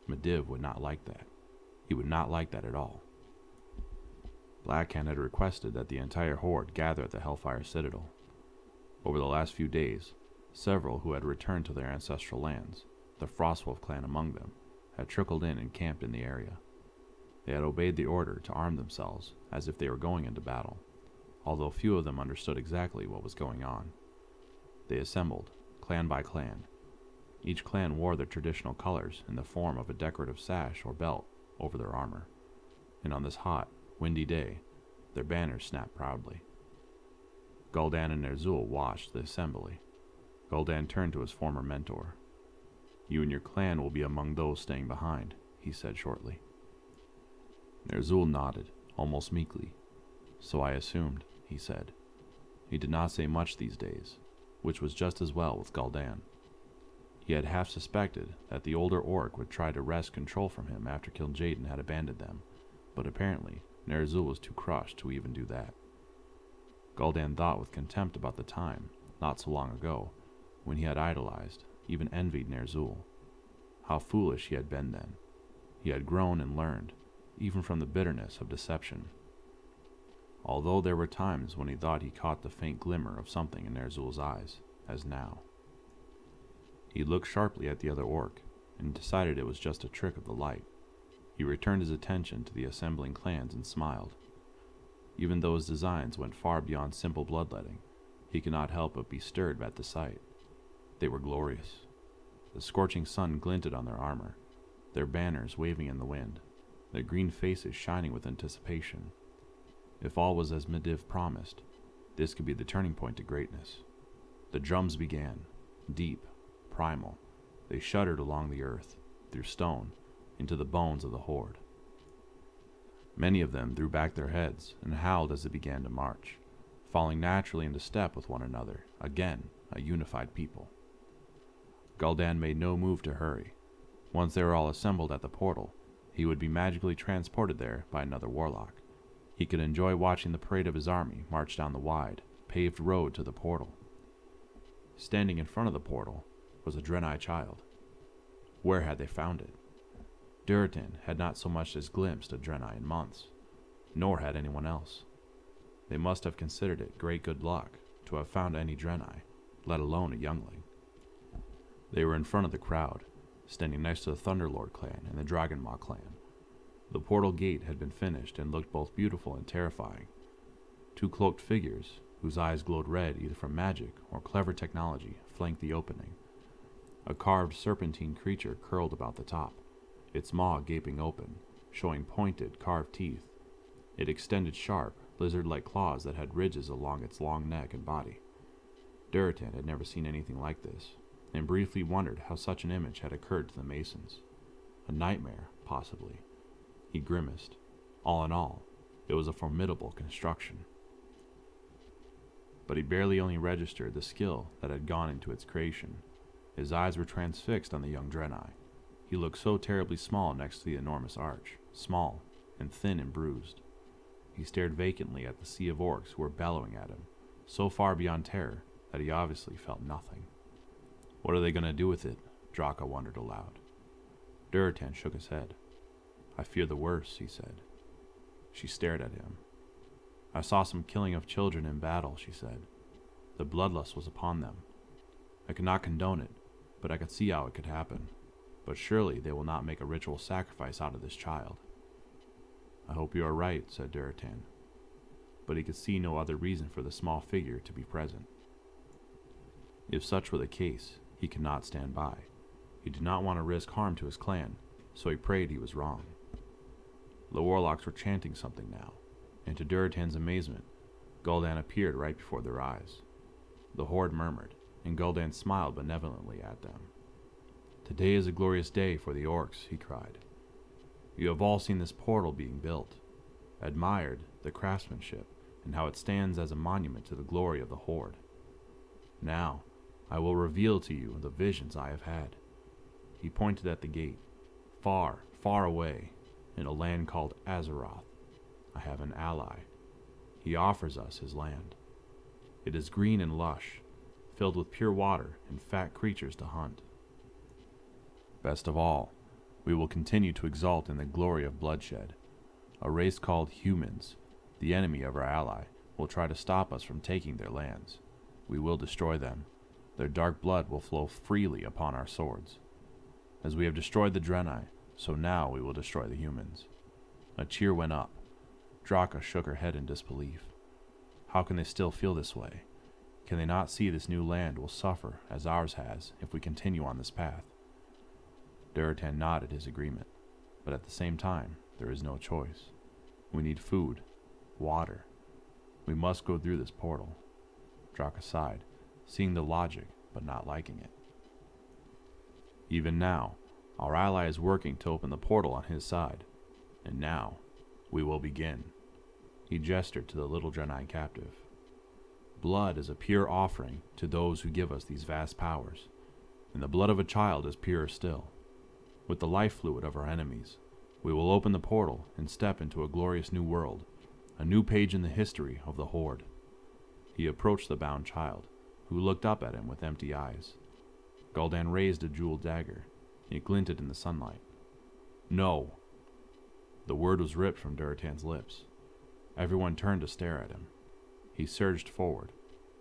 Medivh would not like that. He would not like that at all. Blackhand had requested that the entire horde gather at the Hellfire Citadel. Over the last few days, several who had returned to their ancestral lands, the Frostwolf clan among them, had trickled in and camped in the area. They had obeyed the order to arm themselves as if they were going into battle, although few of them understood exactly what was going on. They assembled, clan by clan. Each clan wore their traditional colors in the form of a decorative sash or belt over their armor, and on this hot, windy day, their banners snapped proudly. Gul'dan and Ner'zhul watched the assembly. Gul'dan turned to his former mentor. You and your clan will be among those staying behind, he said shortly. Ner'zhul nodded, almost meekly. So I assumed, he said. He did not say much these days, which was just as well with Gul'dan. He had half suspected that the older orc would try to wrest control from him after Kil'jaeden had abandoned them, but apparently Ner'zhul was too crushed to even do that. Gul'dan thought with contempt about the time, not so long ago, when he had idolized, even envied Ner'zhul. How foolish he had been then. He had grown and learned, even from the bitterness of deception. Although there were times when he thought he caught the faint glimmer of something in Ner'zhul's eyes, as now. He looked sharply at the other orc, and decided it was just a trick of the light. He returned his attention to the assembling clans and smiled. Even though his designs went far beyond simple bloodletting, he could not help but be stirred at the sight. They were glorious. The scorching sun glinted on their armor, their banners waving in the wind, their green faces shining with anticipation. If all was as Medivh promised, this could be the turning point to greatness. The drums began, deep, primal. They shuddered along the earth, through stone, into the bones of the Horde. Many of them threw back their heads and howled as they began to march, falling naturally into step with one another, again a unified people. Gul'dan made no move to hurry. Once they were all assembled at the portal, he would be magically transported there by another warlock. He could enjoy watching the parade of his army march down the wide, paved road to the portal. Standing in front of the portal was a Draenei child. Where had they found it? Durotan had not so much as glimpsed a Draenei in months, nor had anyone else. They must have considered it great good luck to have found any Draenei, let alone a youngling. They were in front of the crowd, standing next to the Thunderlord clan and the Dragonmaw clan. The portal gate had been finished and looked both beautiful and terrifying. Two cloaked figures, whose eyes glowed red either from magic or clever technology, flanked the opening. A carved serpentine creature curled about the top, its maw gaping open, showing pointed, carved teeth. It extended sharp, lizard-like claws that had ridges along its long neck and body. Durotan had never seen anything like this, and briefly wondered how such an image had occurred to the Masons. A nightmare, possibly. He grimaced. All in all, it was a formidable construction. But he barely only registered the skill that had gone into its creation. His eyes were transfixed on the young Draenei. He looked so terribly small next to the enormous arch, small and thin and bruised. He stared vacantly at the sea of orcs who were bellowing at him, so far beyond terror that he obviously felt nothing. What are they going to do with it? Draka wondered aloud. Durotan shook his head. I fear the worst, he said. She stared at him. I saw some killing of children in battle, she said. The bloodlust was upon them. I could not condone it, but I could see how it could happen. But surely they will not make a ritual sacrifice out of this child. I hope you are right, said Durotan. But he could see no other reason for the small figure to be present. If such were the case, he could not stand by. He did not want to risk harm to his clan, so he prayed he was wrong. The warlocks were chanting something now, and to Durotan's amazement, Gul'dan appeared right before their eyes. The Horde murmured, and Gul'dan smiled benevolently at them. Today is a glorious day for the orcs, he cried. You have all seen this portal being built, admired the craftsmanship and how it stands as a monument to the glory of the Horde. Now, I will reveal to you the visions I have had. He pointed at the gate. Far, far away, in a land called Azeroth, I have an ally. He offers us his land. It is green and lush, filled with pure water and fat creatures to hunt. Best of all, we will continue to exalt in the glory of bloodshed. A race called humans, the enemy of our ally, will try to stop us from taking their lands. We will destroy them. Their dark blood will flow freely upon our swords. As we have destroyed the Draenei, so now we will destroy the humans. A cheer went up. Draka shook her head in disbelief. How can they still feel this way? Can they not see this new land will suffer as ours has if we continue on this path? Durotan nodded his agreement, but at the same time, there is no choice. We need food, water. We must go through this portal. Draka sighed, seeing the logic, but not liking it. Even now, our ally is working to open the portal on his side, and now, we will begin. He gestured to the little Draenei captive. Blood is a pure offering to those who give us these vast powers, and the blood of a child is purer still. With the life fluid of our enemies, we will open the portal and step into a glorious new world, a new page in the history of the Horde. He approached the bound child, who looked up at him with empty eyes. Gul'dan raised a jeweled dagger. It glinted in the sunlight. No! The word was ripped from Durotan's lips. Everyone turned to stare at him. He surged forward.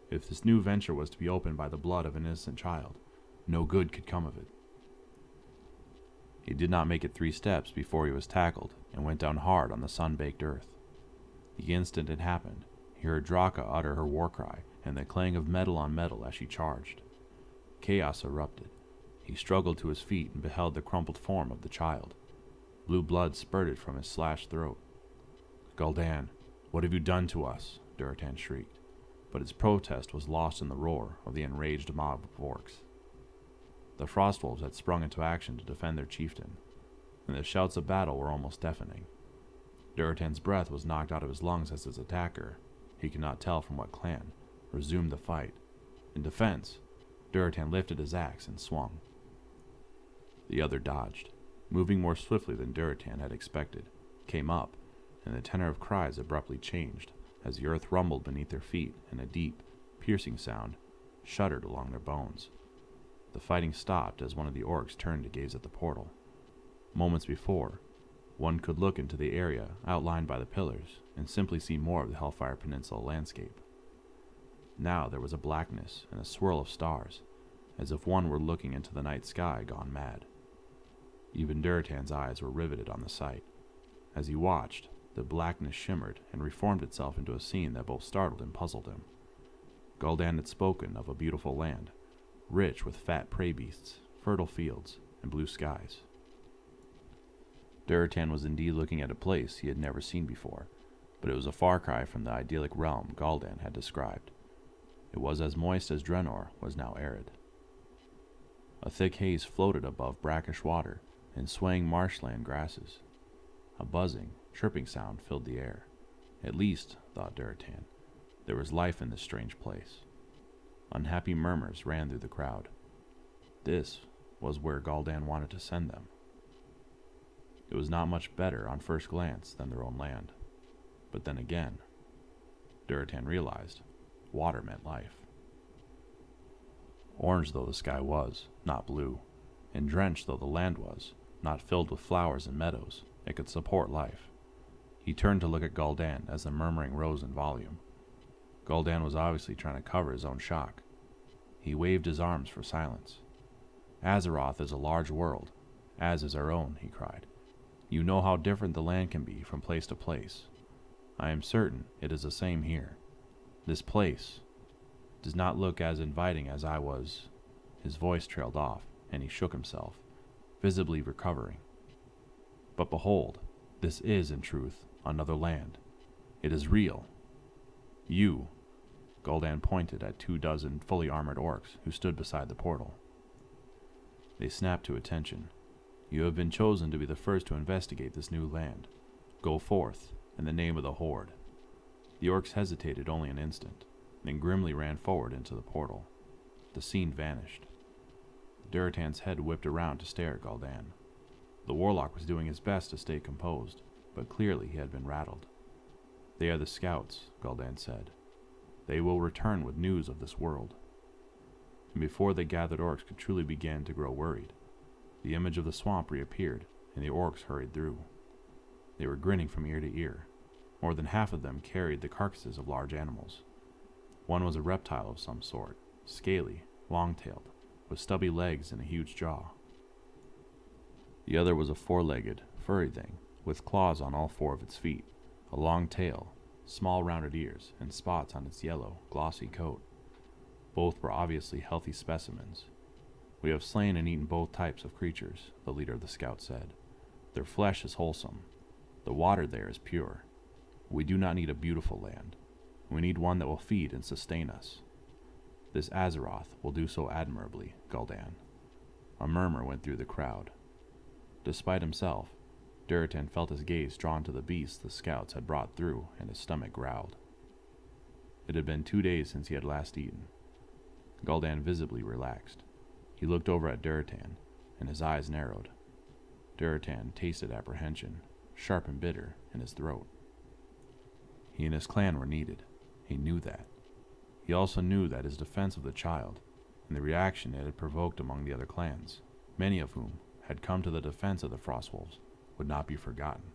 If this new venture was to be opened by the blood of an innocent child, no good could come of it. He did not make it 3 steps before he was tackled and went down hard on the sun-baked earth. The instant it happened, he heard Draka utter her war cry and the clang of metal on metal as she charged. Chaos erupted. He struggled to his feet and beheld the crumpled form of the child. Blue blood spurted from his slashed throat. Gul'dan, "What have you done to us?" Durotan shrieked, but his protest was lost in the roar of the enraged mob of orcs. The Frostwolves had sprung into action to defend their chieftain, and the shouts of battle were almost deafening. Durotan's breath was knocked out of his lungs as his attacker, he could not tell from what clan, resumed the fight. In defense, Durotan lifted his axe and swung. The other dodged, moving more swiftly than Durotan had expected, came up, and the tenor of cries abruptly changed as the earth rumbled beneath their feet and a deep, piercing sound shuddered along their bones. The fighting stopped as one of the orcs turned to gaze at the portal. Moments before, one could look into the area outlined by the pillars and simply see more of the Hellfire Peninsula landscape. Now there was a blackness and a swirl of stars, as if one were looking into the night sky gone mad. Even Durotan's eyes were riveted on the sight. As he watched, the blackness shimmered and reformed itself into a scene that both startled and puzzled him. Gul'dan had spoken of a beautiful land, rich with fat prey beasts, fertile fields, and blue skies. Durotan was indeed looking at a place he had never seen before, but it was a far cry from the idyllic realm Gul'dan had described. It was as moist as Draenor was now arid. A thick haze floated above brackish water and swaying marshland grasses. A buzzing, chirping sound filled the air. At least, thought Durotan, there was life in this strange place. Unhappy murmurs ran through the crowd. This was where Gul'dan wanted to send them. It was not much better on first glance than their own land. But then again, Durotan realized, water meant life. Orange though the sky was, not blue, and drenched though the land was, not filled with flowers and meadows, it could support life. He turned to look at Gul'dan as the murmuring rose in volume. Gul'dan was obviously trying to cover his own shock. He waved his arms for silence. "Azeroth is a large world, as is our own," he cried. "You know how different the land can be from place to place. I am certain it is the same here. This place does not look as inviting as I was." His voice trailed off, and he shook himself, visibly recovering. "But behold, this is, in truth, another land. It is real. You," Gul'dan pointed at 24 fully armored orcs who stood beside the portal. They snapped to attention. "You have been chosen to be the first to investigate this new land. Go forth, in the name of the Horde." The orcs hesitated only an instant, then grimly ran forward into the portal. The scene vanished. Durotan's head whipped around to stare at Gul'dan. The warlock was doing his best to stay composed, but clearly he had been rattled. "They are the scouts," Gul'dan said. "They will return with news of this world." And before the gathered orcs could truly begin to grow worried, the image of the swamp reappeared, and the orcs hurried through. They were grinning from ear to ear. More than half of them carried the carcasses of large animals. One was a reptile of some sort, scaly, long-tailed, with stubby legs and a huge jaw. The other was a four-legged, furry thing, with claws on all four of its feet, a long tail, small rounded ears, and spots on its yellow, glossy coat. Both were obviously healthy specimens. "We have slain and eaten both types of creatures," the leader of the scouts said. "Their flesh is wholesome. The water there is pure. We do not need a beautiful land. We need one that will feed and sustain us. This Azeroth will do so admirably, Gul'dan." A murmur went through the crowd. Despite himself, Durotan felt his gaze drawn to the beast the scouts had brought through, and his stomach growled. It had been 2 days since he had last eaten. Gul'dan visibly relaxed. He looked over at Durotan, and his eyes narrowed. Durotan tasted apprehension, sharp and bitter, in his throat. He and his clan were needed. He knew that. He also knew that his defense of the child, and the reaction it had provoked among the other clans, many of whom had come to the defense of the Frostwolves, would not be forgotten.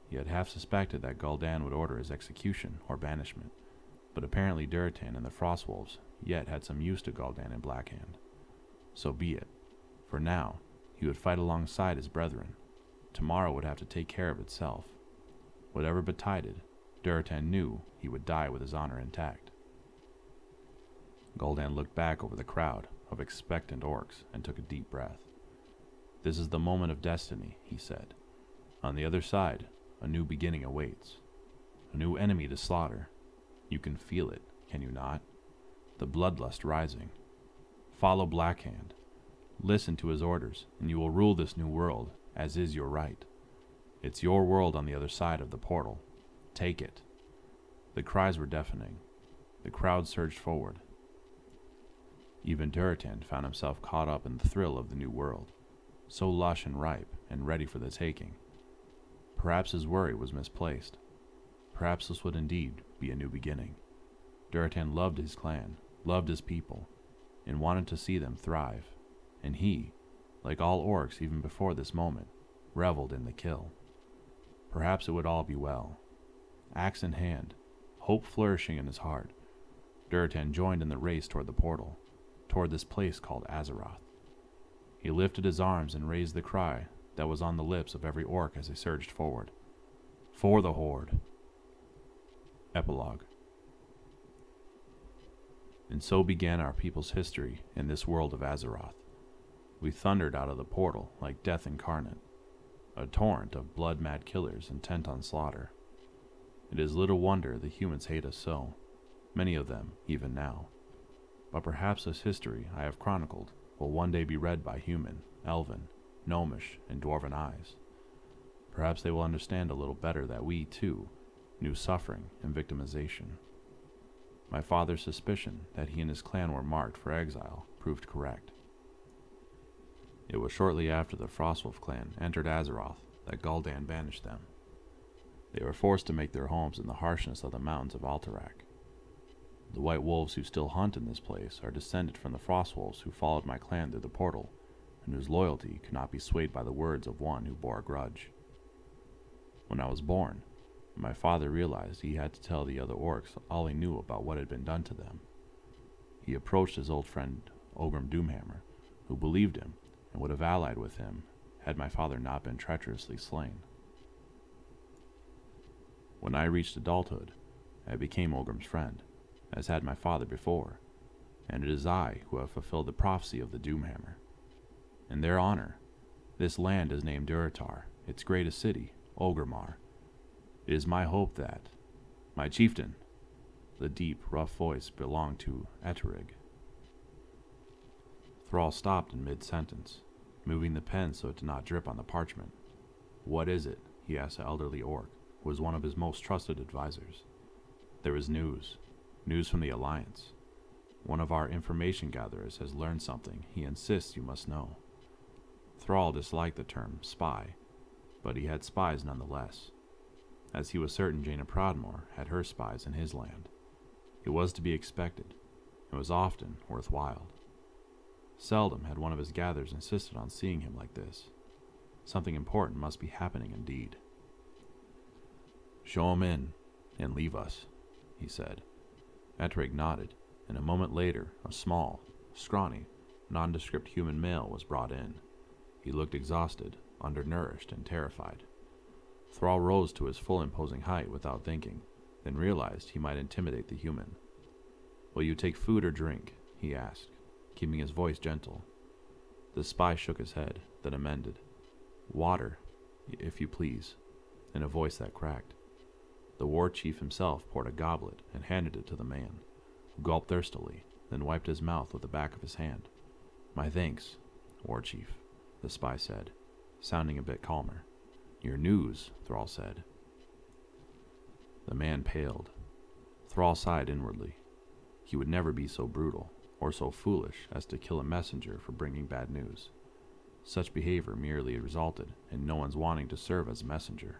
He had half suspected that Gul'dan would order his execution or banishment, but apparently Durotan and the Frostwolves yet had some use to Gul'dan and Blackhand. So be it. For now, he would fight alongside his brethren. Tomorrow would have to take care of itself. Whatever betided, Durotan knew he would die with his honor intact. Gul'dan looked back over the crowd of expectant orcs and took a deep breath. "This is the moment of destiny," he said. "On the other side, a new beginning awaits. A new enemy to slaughter. You can feel it, can you not? The bloodlust rising. Follow Blackhand. Listen to his orders, and you will rule this new world, as is your right. It's your world on the other side of the portal. Take it. The cries were deafening. The crowd surged forward. Even Durotan found himself caught up in the thrill of the new world, so lush and ripe and ready for the taking. Perhaps his worry was misplaced. Perhaps this would indeed be a new beginning. Durotan loved his clan, loved his people, and wanted to see them thrive. And he, like all orcs even before this moment, reveled in the kill. Perhaps it would all be well. Axe in hand, hope flourishing in his heart, Durotan joined in the race toward the portal, toward this place called Azeroth. He lifted his arms and raised the cry that was on the lips of every orc as they surged forward. For the Horde. Epilogue. And so began our people's history in this world of Azeroth. We thundered out of the portal like death incarnate, a torrent of blood-mad killers intent on slaughter. It is little wonder the humans hate us so, many of them even now. But perhaps this history I have chronicled will one day be read by human, elven, gnomish, and dwarven eyes. Perhaps they will understand a little better that we, too, knew suffering and victimization. My father's suspicion that he and his clan were marked for exile proved correct. It was shortly after the Frostwolf clan entered Azeroth that Gul'dan banished them. They were forced to make their homes in the harshness of the mountains of Alterac. The white wolves who still hunt in this place are descended from the Frostwolves who followed my clan through the portal, and whose loyalty could not be swayed by the words of one who bore a grudge. When I was born, my father realized he had to tell the other orcs all he knew about what had been done to them. He approached his old friend Ogrim Doomhammer, who believed him and would have allied with him had my father not been treacherously slain. When I reached adulthood, I became Ogrim's friend, as had my father before, and it is I who have fulfilled the prophecy of the Doomhammer. In their honor, this land is named Durotar, its greatest city, Orgrimmar. It is my hope that, my chieftain, the deep, rough voice belonged to Eterig. Thrall stopped in mid-sentence, moving the pen so it did not drip on the parchment. What is it? He asked the elderly orc, who was one of his most trusted advisors. There is news from the Alliance. One of our information gatherers has learned something he insists you must know. Thrall disliked the term spy, but he had spies nonetheless, as he was certain Jaina Prodmore had her spies in his land. It was to be expected, and was often worthwhile. Seldom had one of his gatherers insisted on seeing him like this. Something important must be happening indeed. "Show him in, and leave us," he said. Eterig nodded, and a moment later a small, scrawny, nondescript human male was brought in. He looked exhausted, undernourished, and terrified. Thrall rose to his full imposing height without thinking, then realized he might intimidate the human. "Will you take food or drink?" he asked, keeping his voice gentle. The spy shook his head, then amended. "Water, if you please," in a voice that cracked. The war chief himself poured a goblet and handed it to the man, who gulped thirstily, then wiped his mouth with the back of his hand. "My thanks, war chief," the spy said, sounding a bit calmer. "Your news," Thrall said. The man paled. Thrall sighed inwardly. He would never be so brutal, or so foolish as to kill a messenger for bringing bad news. Such behavior merely resulted in no one's wanting to serve as a messenger.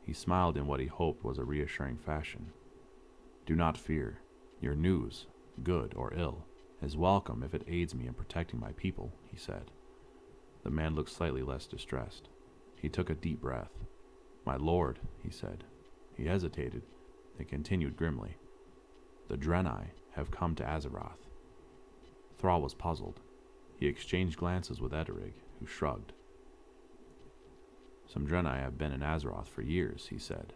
He smiled in what he hoped was a reassuring fashion. "Do not fear. Your news, good or ill, is welcome if it aids me in protecting my people," he said. The man looked slightly less distressed. He took a deep breath. "My lord," he said. He hesitated, then continued grimly. "The Draenei have come to Azeroth." Thrall was puzzled. He exchanged glances with Eterig, who shrugged. "Some Draenei have been in Azeroth for years," he said.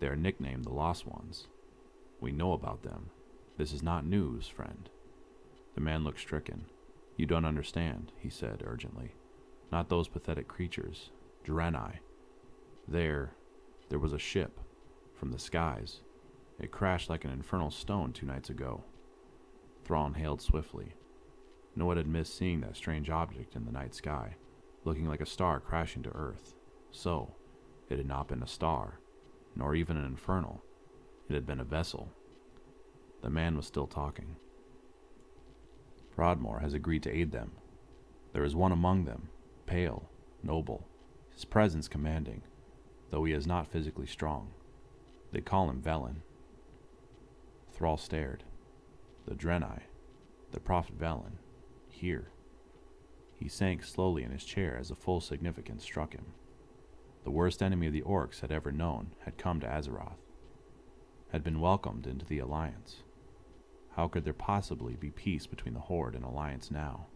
"They are nicknamed the Lost Ones. We know about them. This is not news, friend." The man looked stricken. "You don't understand," he said urgently. "Not those pathetic creatures. Draenei. There was a ship from the skies. It crashed like an infernal stone 2 nights ago. Thrall inhaled swiftly. No one had missed seeing that strange object in the night sky, looking like a star crashing to Earth. So, it had not been a star, nor even an infernal. It had been a vessel. The man was still talking. Broadmoor has agreed to aid them. There is one among them, pale, noble, his presence commanding, though he is not physically strong. They call him Velen. Thrall stared. The Draenei, the Prophet Velen, here. He sank slowly in his chair as a full significance struck him. The worst enemy the orcs had ever known had come to Azeroth, had been welcomed into the Alliance. How could there possibly be peace between the Horde and Alliance now?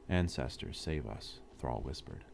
Ancestors, save us, Thrall whispered.